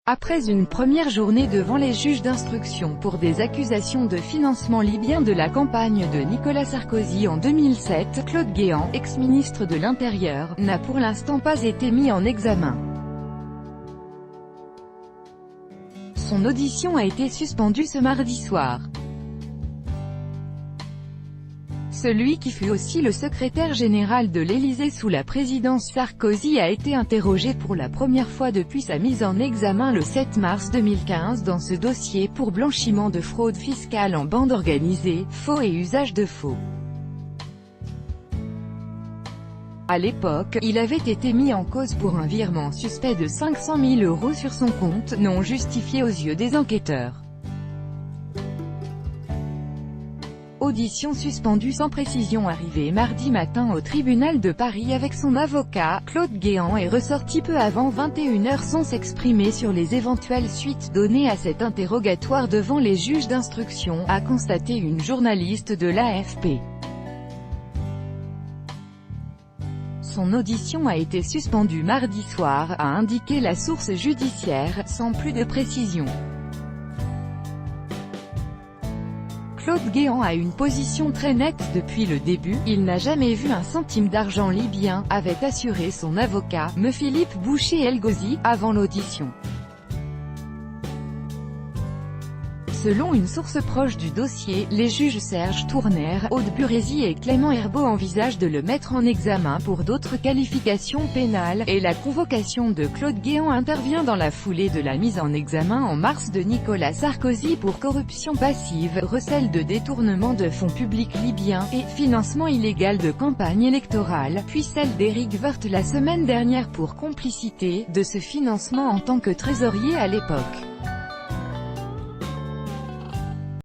Après une première journée devant les juges d'instruction pour des accusations de financement libyen de la campagne de Nicolas Sarkozy en 2007, Claude Guéant, ex-ministre de l'Intérieur, n'a pour l'instant pas été mis en examen. Son audition a été suspendue ce mardi soir. Celui qui fut aussi le secrétaire général de l'Élysée sous la présidence Sarkozy a été interrogé pour la première fois depuis sa mise en examen le 7 mars 2015 dans ce dossier pour blanchiment de fraude fiscale en bande organisée, faux et usage de faux. À l'époque, il avait été mis en cause pour un virement suspect de 500 000 € sur son compte, non justifié aux yeux des enquêteurs. Audition suspendue sans précision. Arrivé mardi matin au tribunal de Paris avec son avocat, Claude Guéant est ressorti peu avant 21 h sans s'exprimer sur les éventuelles suites données à cet interrogatoire devant les juges d'instruction, a constaté une journaliste de l'AFP. Son audition a été suspendue mardi soir, a indiqué la source judiciaire, sans plus de précision. Claude Guéant a une position très nette depuis le début, il n'a jamais vu un centime d'argent libyen, avait assuré son avocat, me Philippe Boucher-Elgozi, avant l'audition. Selon une source proche du dossier, les juges Serge Tourner, Aude Burezi et Clément Herbeau envisagent de le mettre en examen pour d'autres qualifications pénales, et la convocation de Claude Guéant intervient dans la foulée de la mise en examen en mars de Nicolas Sarkozy pour corruption passive, recel de détournement de fonds publics libyens, et financement illégal de campagne électorale, puis celle d'Éric Woerth la semaine dernière pour complicité de ce financement en tant que trésorier à l'époque.